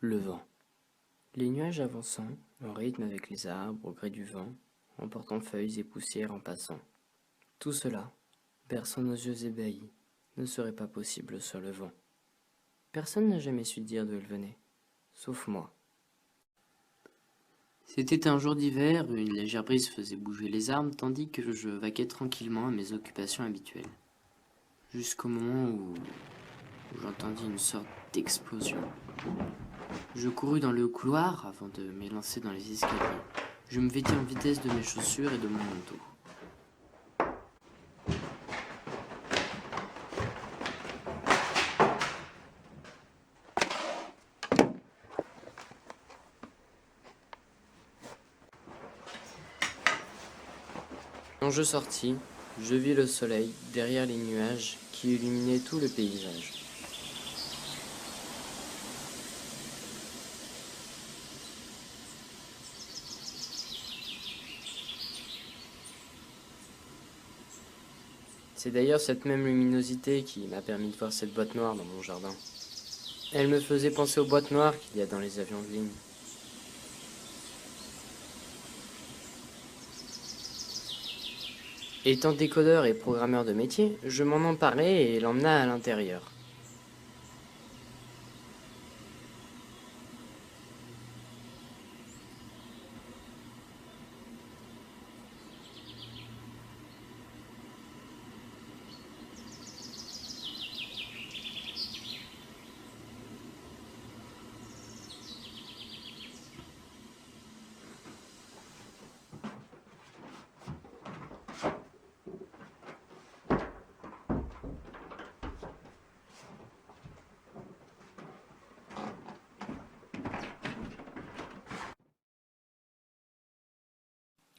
Le vent. Les nuages avançant, en rythme avec les arbres au gré du vent, emportant feuilles et poussières en passant. Tout cela, berçant nos yeux ébahis, ne serait pas possible sur le vent. Personne n'a jamais su dire d'où il venait, sauf moi. C'était un jour d'hiver, une légère brise faisait bouger les arbres tandis que je vaquais tranquillement à mes occupations habituelles. Jusqu'au moment où j'entendis une sorte d'explosion. Je courus dans le couloir avant de m'élancer dans les escaliers. Je me vêtis en vitesse de mes chaussures et de mon manteau. Quand je sortis, je vis le soleil derrière les nuages qui illuminaient tout le paysage. C'est d'ailleurs cette même luminosité qui m'a permis de voir cette boîte noire dans mon jardin. Elle me faisait penser aux boîtes noires qu'il y a dans les avions de ligne. Étant décodeur et programmeur de métier, je m'en emparai et l'emmena à l'intérieur.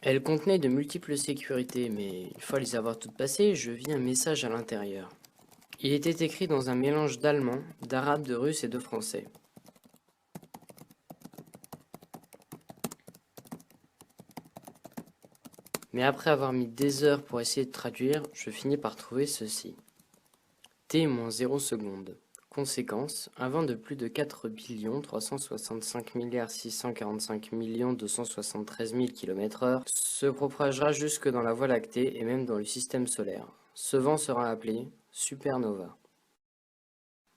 Elle contenait de multiples sécurités, mais une fois les avoir toutes passées, je vis un message à l'intérieur. Il était écrit dans un mélange d'allemand, d'arabe, de russe et de français. Mais après avoir mis des heures pour essayer de traduire, je finis par trouver ceci. T-0 secondes. Conséquence, un vent de plus de 4 365 645 273 000 km/h se propagera jusque dans la Voie lactée et même dans le système solaire. Ce vent sera appelé supernova.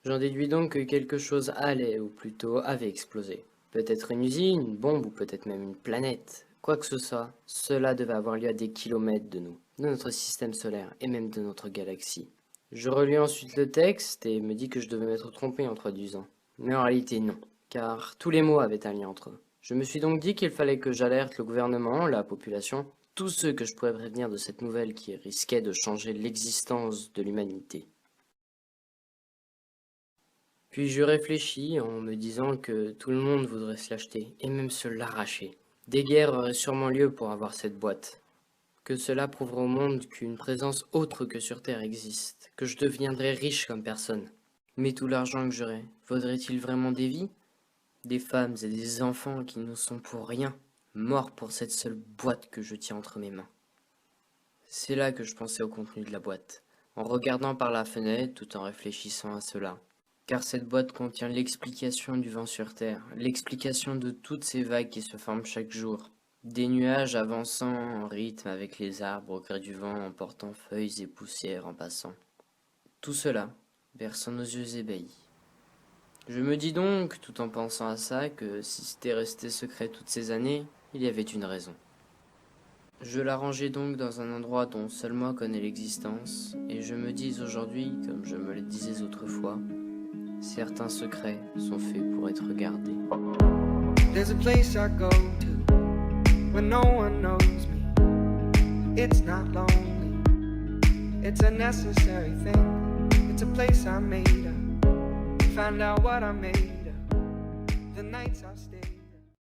J'en déduis donc que quelque chose allait, ou plutôt avait explosé. Peut-être une usine, une bombe ou peut-être même une planète. Quoi que ce soit, cela devait avoir lieu à des kilomètres de nous, de notre système solaire et même de notre galaxie. Je relis ensuite le texte et me dis que je devais m'être trompé en traduisant. Mais en réalité non, car tous les mots avaient un lien entre eux. Je me suis donc dit qu'il fallait que j'alerte le gouvernement, la population, tous ceux que je pourrais prévenir de cette nouvelle qui risquait de changer l'existence de l'humanité. Puis je réfléchis en me disant que tout le monde voudrait se l'acheter, et même se l'arracher. Des guerres auraient sûrement lieu pour avoir cette boîte. Que cela prouverait au monde qu'une présence autre que sur Terre existe, que je deviendrais riche comme personne. Mais tout l'argent que j'aurais, vaudrait-il vraiment des vies? Des femmes et des enfants qui ne sont pour rien, morts pour cette seule boîte que je tiens entre mes mains. C'est là que je pensais au contenu de la boîte, en regardant par la fenêtre tout en réfléchissant à cela. Car cette boîte contient l'explication du vent sur Terre, l'explication de toutes ces vagues qui se forment chaque jour. Des nuages avançant en rythme avec les arbres au gré du vent, emportant feuilles et poussières en passant. Tout cela berçant nos yeux ébahis. Je me dis donc, tout en pensant à ça, que si c'était resté secret toutes ces années, il y avait une raison. Je la rangeais donc dans un endroit dont seul moi connais l'existence, et je me dis aujourd'hui, comme je me le disais autrefois, certains secrets sont faits pour être gardés. There's a place I go to when no one knows me. It's not lonely, it's a necessary thing. It's a place I made up, find out what I made up. The nights I stay